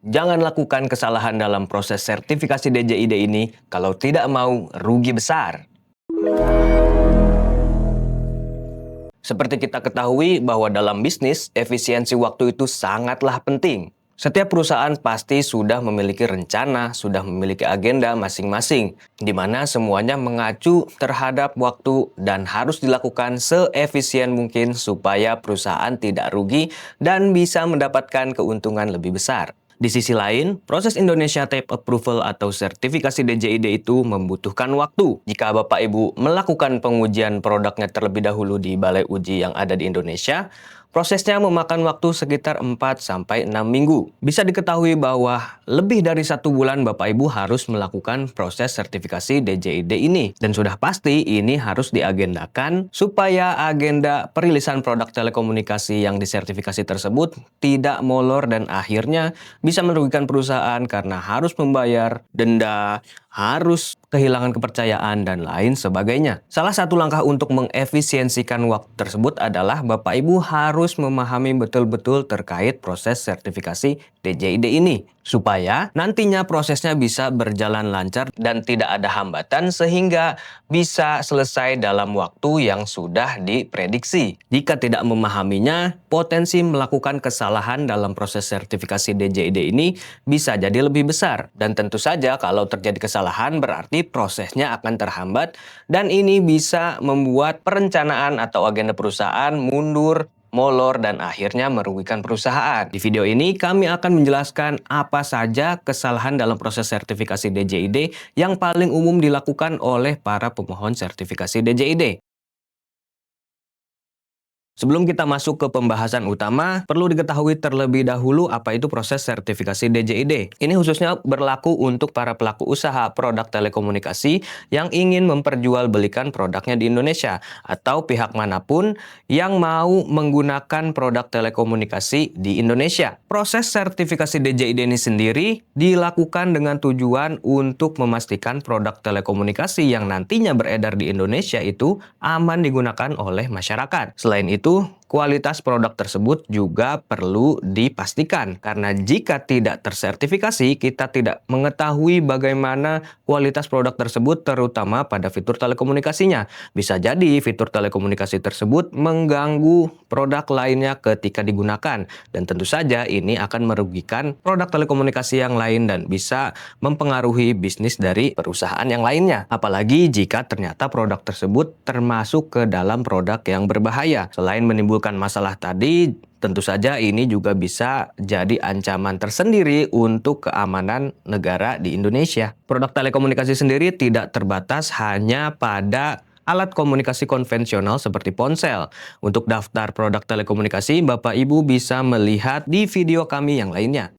Jangan lakukan kesalahan dalam proses sertifikasi DJID ini kalau tidak mau rugi besar. Seperti kita ketahui bahwa dalam bisnis, efisiensi waktu itu sangatlah penting. Setiap perusahaan pasti sudah memiliki rencana, sudah memiliki agenda masing-masing, di mana semuanya mengacu terhadap waktu dan harus dilakukan seefisien mungkin supaya perusahaan tidak rugi dan bisa mendapatkan keuntungan lebih besar. Di sisi lain, proses Indonesia Type Approval atau sertifikasi DJID itu membutuhkan waktu. Jika Bapak Ibu melakukan pengujian produknya terlebih dahulu di balai uji yang ada di Indonesia, prosesnya memakan waktu sekitar 4-6 minggu. Bisa diketahui bahwa lebih dari 1 bulan Bapak Ibu harus melakukan proses sertifikasi DJID ini. Dan sudah pasti ini harus diagendakan supaya agenda perilisan produk telekomunikasi yang disertifikasi tersebut tidak molor dan akhirnya bisa merugikan perusahaan karena harus membayar denda, harus kehilangan kepercayaan, dan lain sebagainya. Salah satu langkah untuk mengefisiensikan waktu tersebut adalah Bapak Ibu harus memahami betul-betul terkait proses sertifikasi DJID ini, supaya nantinya prosesnya bisa berjalan lancar dan tidak ada hambatan sehingga bisa selesai dalam waktu yang sudah diprediksi. Jika tidak memahaminya, potensi melakukan kesalahan dalam proses sertifikasi DJID ini bisa jadi lebih besar. Dan tentu saja kalau terjadi kesalahan berarti prosesnya akan terhambat dan ini bisa membuat perencanaan atau agenda perusahaan mundur, molor, dan akhirnya merugikan perusahaan. Di video ini kami akan menjelaskan apa saja kesalahan dalam proses sertifikasi DJID yang paling umum dilakukan oleh para pemohon sertifikasi DJID. Sebelum kita masuk ke pembahasan utama, perlu diketahui terlebih dahulu apa itu proses sertifikasi DJID. Ini khususnya berlaku untuk para pelaku usaha produk telekomunikasi yang ingin memperjualbelikan produknya di Indonesia, atau pihak manapun yang mau menggunakan produk telekomunikasi di Indonesia. Proses sertifikasi DJID ini sendiri dilakukan dengan tujuan untuk memastikan produk telekomunikasi yang nantinya beredar di Indonesia itu aman digunakan oleh masyarakat. Selain itu, kualitas produk tersebut juga perlu dipastikan, karena jika tidak tersertifikasi, kita tidak mengetahui bagaimana kualitas produk tersebut terutama pada fitur telekomunikasinya. Bisa jadi fitur telekomunikasi tersebut mengganggu produk lainnya ketika digunakan, dan tentu saja ini akan merugikan produk telekomunikasi yang lain dan bisa mempengaruhi bisnis dari perusahaan yang lainnya. Apalagi jika ternyata produk tersebut termasuk ke dalam produk yang berbahaya. Selain menimbulkan masalah tadi, tentu saja ini juga bisa jadi ancaman tersendiri untuk keamanan negara di Indonesia. Produk telekomunikasi sendiri tidak terbatas hanya pada alat komunikasi konvensional seperti ponsel. Untuk daftar produk telekomunikasi, Bapak Ibu bisa melihat di video kami yang lainnya.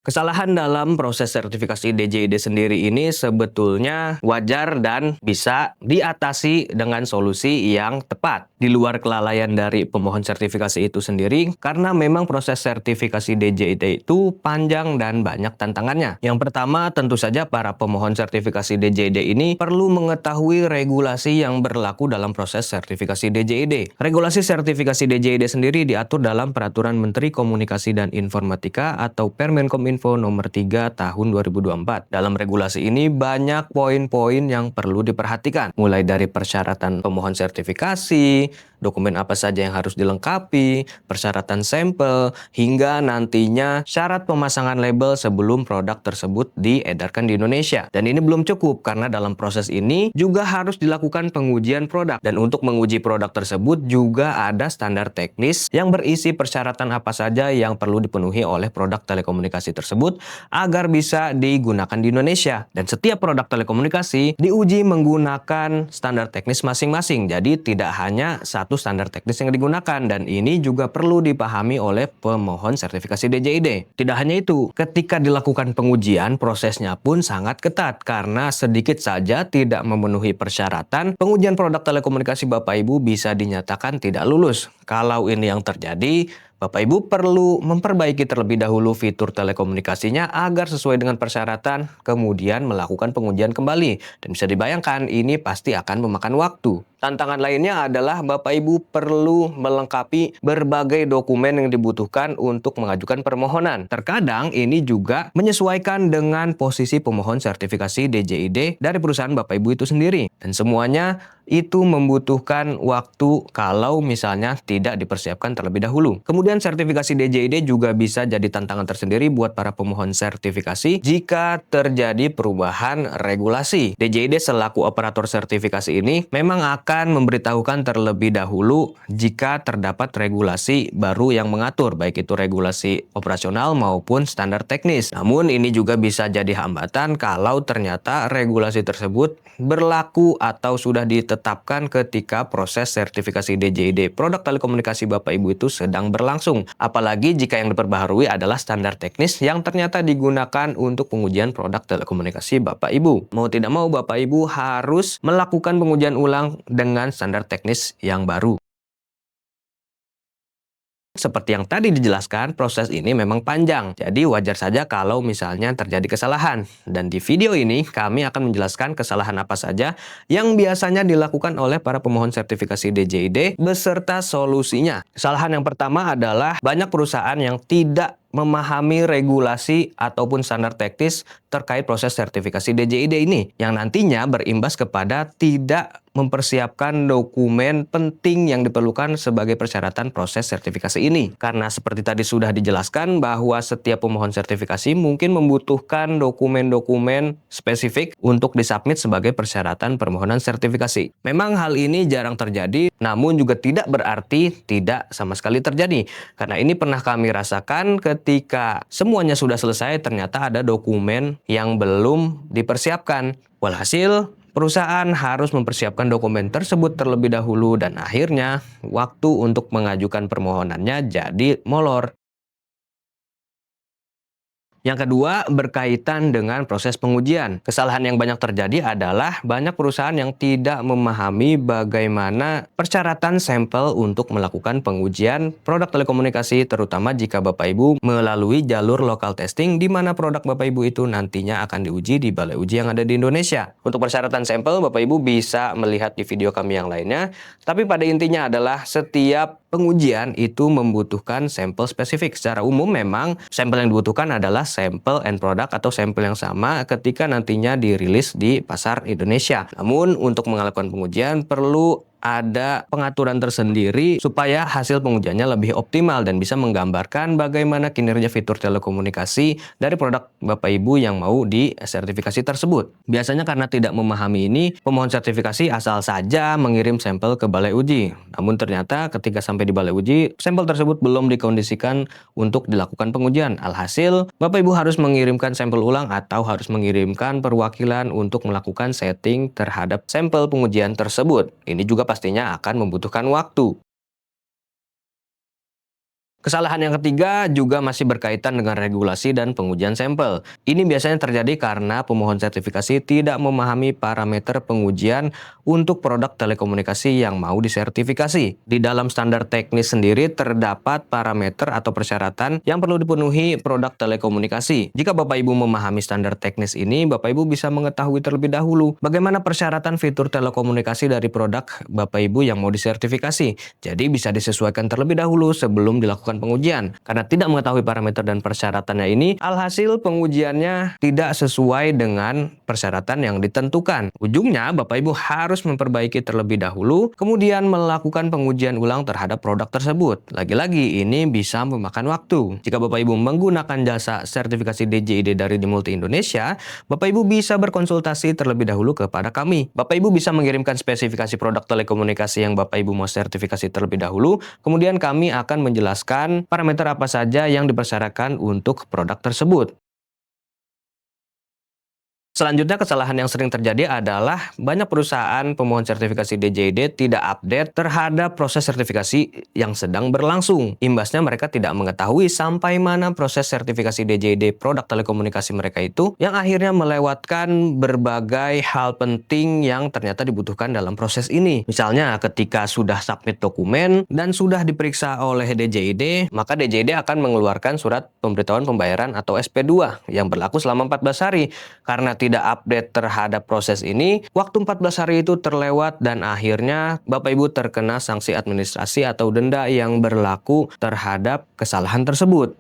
Kesalahan dalam proses sertifikasi DJID sendiri ini sebetulnya wajar dan bisa diatasi dengan solusi yang tepat. Di luar kelalaian dari pemohon sertifikasi itu sendiri, karena memang proses sertifikasi DJID itu panjang dan banyak tantangannya. Yang pertama, tentu saja para pemohon sertifikasi DJID ini perlu mengetahui regulasi yang berlaku dalam proses sertifikasi DJID. Regulasi sertifikasi DJID sendiri diatur dalam Peraturan Menteri Komunikasi dan Informatika atau Permenkom Info nomor 3 tahun 2024. Dalam regulasi ini banyak poin-poin yang perlu diperhatikan, mulai dari persyaratan pemohon sertifikasi, dokumen apa saja yang harus dilengkapi, persyaratan sampel, hingga nantinya syarat pemasangan label sebelum produk tersebut diedarkan di Indonesia. Dan ini belum cukup karena dalam proses ini juga harus dilakukan pengujian produk. Dan untuk menguji produk tersebut juga ada standar teknis yang berisi persyaratan apa saja yang perlu dipenuhi oleh produk telekomunikasi tersebut agar bisa digunakan di Indonesia. Dan setiap produk telekomunikasi diuji menggunakan standar teknis masing-masing. Jadi tidak hanya satu standar teknis yang digunakan, dan ini juga perlu dipahami oleh pemohon sertifikasi DJID. Tidak hanya itu, ketika dilakukan pengujian, prosesnya pun sangat ketat karena sedikit saja tidak memenuhi persyaratan, pengujian produk telekomunikasi Bapak Ibu bisa dinyatakan tidak lulus. Kalau ini yang terjadi, Bapak Ibu perlu memperbaiki terlebih dahulu fitur telekomunikasinya agar sesuai dengan persyaratan, kemudian melakukan pengujian kembali. Dan bisa dibayangkan ini pasti akan memakan waktu. Tantangan lainnya adalah Bapak Ibu perlu melengkapi berbagai dokumen yang dibutuhkan untuk mengajukan permohonan. Terkadang ini juga menyesuaikan dengan posisi pemohon sertifikasi DJID dari perusahaan Bapak Ibu itu sendiri. Dan semuanya itu membutuhkan waktu kalau misalnya tidak dipersiapkan terlebih dahulu. Kemudian sertifikasi DJID juga bisa jadi tantangan tersendiri buat para pemohon sertifikasi jika terjadi perubahan regulasi. DJID selaku operator sertifikasi ini memang akan memberitahukan terlebih dahulu jika terdapat regulasi baru yang mengatur, baik itu regulasi operasional maupun standar teknis. Namun ini juga bisa jadi hambatan kalau ternyata regulasi tersebut berlaku atau sudah ditetapkan ketika proses sertifikasi DJID produk telekomunikasi Bapak Ibu itu sedang berlangsung. Apalagi jika yang diperbaharui adalah standar teknis yang ternyata digunakan untuk pengujian produk telekomunikasi Bapak Ibu. Mau tidak mau Bapak Ibu harus melakukan pengujian ulang dengan standar teknis yang baru. Seperti yang tadi dijelaskan, proses ini memang panjang. Jadi wajar saja kalau misalnya terjadi kesalahan. Dan di video ini kami akan menjelaskan kesalahan apa saja yang biasanya dilakukan oleh para pemohon sertifikasi DJID beserta solusinya. Kesalahan yang pertama adalah banyak perusahaan yang tidak memahami regulasi ataupun standar teknis terkait proses sertifikasi DJID ini, yang nantinya berimbas kepada tidak mempersiapkan dokumen penting yang diperlukan sebagai persyaratan proses sertifikasi ini. Karena seperti tadi sudah dijelaskan bahwa setiap pemohon sertifikasi mungkin membutuhkan dokumen-dokumen spesifik untuk disubmit sebagai persyaratan permohonan sertifikasi. Memang hal ini jarang terjadi, namun juga tidak berarti tidak sama sekali terjadi. Karena ini pernah kami rasakan ketika semuanya sudah selesai, ternyata ada dokumen yang belum dipersiapkan. Walhasil, perusahaan harus mempersiapkan dokumen tersebut terlebih dahulu dan akhirnya waktu untuk mengajukan permohonannya jadi molor. Yang kedua, berkaitan dengan proses pengujian. Kesalahan yang banyak terjadi adalah banyak perusahaan yang tidak memahami bagaimana persyaratan sampel untuk melakukan pengujian produk telekomunikasi, terutama jika Bapak Ibu melalui jalur local testing di mana produk Bapak Ibu itu nantinya akan diuji di balai uji yang ada di Indonesia. Untuk persyaratan sampel, Bapak Ibu bisa melihat di video kami yang lainnya, tapi pada intinya adalah setiap pengujian itu membutuhkan sampel spesifik. Secara umum memang sampel yang dibutuhkan adalah sampel end product atau sampel yang sama ketika nantinya dirilis di pasar Indonesia. Namun untuk melakukan pengujian perlu ada pengaturan tersendiri supaya hasil pengujiannya lebih optimal dan bisa menggambarkan bagaimana kinerja fitur telekomunikasi dari produk Bapak Ibu yang mau disertifikasi tersebut. Biasanya karena tidak memahami ini, pemohon sertifikasi asal saja mengirim sampel ke balai uji. Namun ternyata ketika sampai di balai uji, sampel tersebut belum dikondisikan untuk dilakukan pengujian. Alhasil, Bapak Ibu harus mengirimkan sampel ulang atau harus mengirimkan perwakilan untuk melakukan setting terhadap sampel pengujian tersebut. Ini juga pastinya akan membutuhkan waktu. Kesalahan yang ketiga juga masih berkaitan dengan regulasi dan pengujian sampel. Ini biasanya terjadi karena pemohon sertifikasi tidak memahami parameter pengujian untuk produk telekomunikasi yang mau disertifikasi. Di dalam standar teknis sendiri terdapat parameter atau persyaratan yang perlu dipenuhi produk telekomunikasi. Jika Bapak Ibu memahami standar teknis ini, Bapak Ibu bisa mengetahui terlebih dahulu bagaimana persyaratan fitur telekomunikasi dari produk Bapak Ibu yang mau disertifikasi. Jadi bisa disesuaikan terlebih dahulu sebelum dilakukan pengujian. Karena tidak mengetahui parameter dan persyaratannya ini, alhasil pengujiannya tidak sesuai dengan persyaratan yang ditentukan. Ujungnya Bapak Ibu harus memperbaiki terlebih dahulu, kemudian melakukan pengujian ulang terhadap produk tersebut. Lagi-lagi ini bisa memakan waktu. Jika Bapak Ibu menggunakan jasa sertifikasi DJID dari Dimulti Indonesia, Bapak Ibu bisa berkonsultasi terlebih dahulu kepada kami. Bapak Ibu bisa mengirimkan spesifikasi produk telekomunikasi yang Bapak Ibu mau sertifikasi terlebih dahulu, kemudian kami akan menjelaskan parameter apa saja yang dipersyaratkan untuk produk tersebut. Selanjutnya, kesalahan yang sering terjadi adalah banyak perusahaan pemohon sertifikasi DJID tidak update terhadap proses sertifikasi yang sedang berlangsung. Imbasnya mereka tidak mengetahui sampai mana proses sertifikasi DJID produk telekomunikasi mereka itu, yang akhirnya melewatkan berbagai hal penting yang ternyata dibutuhkan dalam proses ini. Misalnya, ketika sudah submit dokumen dan sudah diperiksa oleh DJID, maka DJID akan mengeluarkan surat pemberitahuan pembayaran atau SP2 yang berlaku selama 14 hari. Karena tidak update terhadap proses ini, waktu 14 hari itu terlewat dan akhirnya Bapak Ibu terkena sanksi administrasi atau denda yang berlaku terhadap kesalahan tersebut.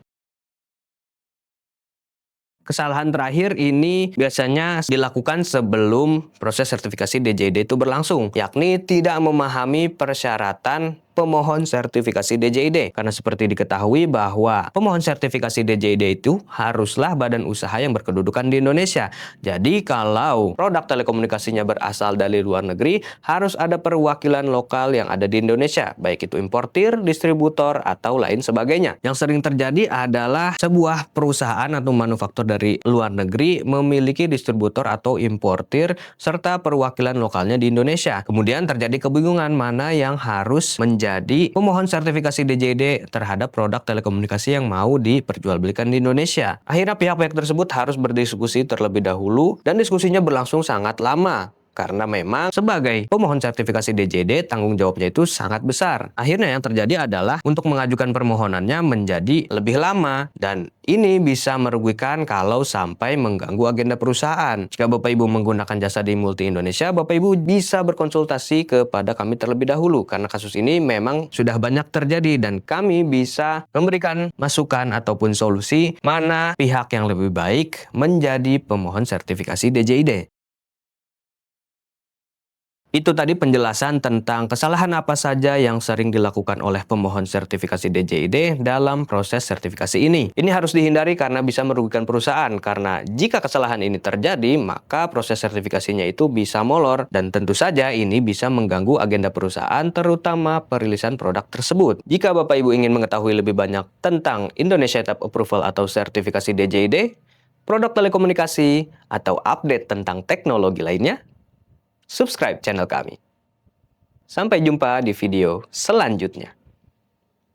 Kesalahan terakhir ini biasanya dilakukan sebelum proses sertifikasi DJID itu berlangsung, yakni tidak memahami persyaratan pemohon sertifikasi DJID. Karena seperti diketahui bahwa pemohon sertifikasi DJID itu haruslah badan usaha yang berkedudukan di Indonesia. Jadi kalau produk telekomunikasinya berasal dari luar negeri, harus ada perwakilan lokal yang ada di Indonesia, baik itu importir, distributor, atau lain sebagainya. Yang sering terjadi adalah sebuah perusahaan atau manufaktur dari luar negeri memiliki distributor atau importir serta perwakilan lokalnya di Indonesia. Kemudian terjadi kebingungan mana yang harus menjadi pemohon sertifikasi DJID terhadap produk telekomunikasi yang mau diperjualbelikan di Indonesia. Akhirnya pihak-pihak tersebut harus berdiskusi terlebih dahulu dan diskusinya berlangsung sangat lama. Karena memang sebagai pemohon sertifikasi DJID tanggung jawabnya itu sangat besar. Akhirnya yang terjadi adalah untuk mengajukan permohonannya menjadi lebih lama dan ini bisa merugikan kalau sampai mengganggu agenda perusahaan. Jika Bapak Ibu menggunakan jasa di Multi Indonesia, Bapak Ibu bisa berkonsultasi kepada kami terlebih dahulu karena kasus ini memang sudah banyak terjadi dan kami bisa memberikan masukan ataupun solusi mana pihak yang lebih baik menjadi pemohon sertifikasi DJID. Itu tadi penjelasan tentang kesalahan apa saja yang sering dilakukan oleh pemohon sertifikasi DJID dalam proses sertifikasi ini. Ini harus dihindari karena bisa merugikan perusahaan, karena jika kesalahan ini terjadi, maka proses sertifikasinya itu bisa molor, dan tentu saja ini bisa mengganggu agenda perusahaan, terutama perilisan produk tersebut. Jika Bapak Ibu ingin mengetahui lebih banyak tentang Indonesia Type Approval atau sertifikasi DJID, produk telekomunikasi, atau update tentang teknologi lainnya, subscribe channel kami. Sampai jumpa di video selanjutnya.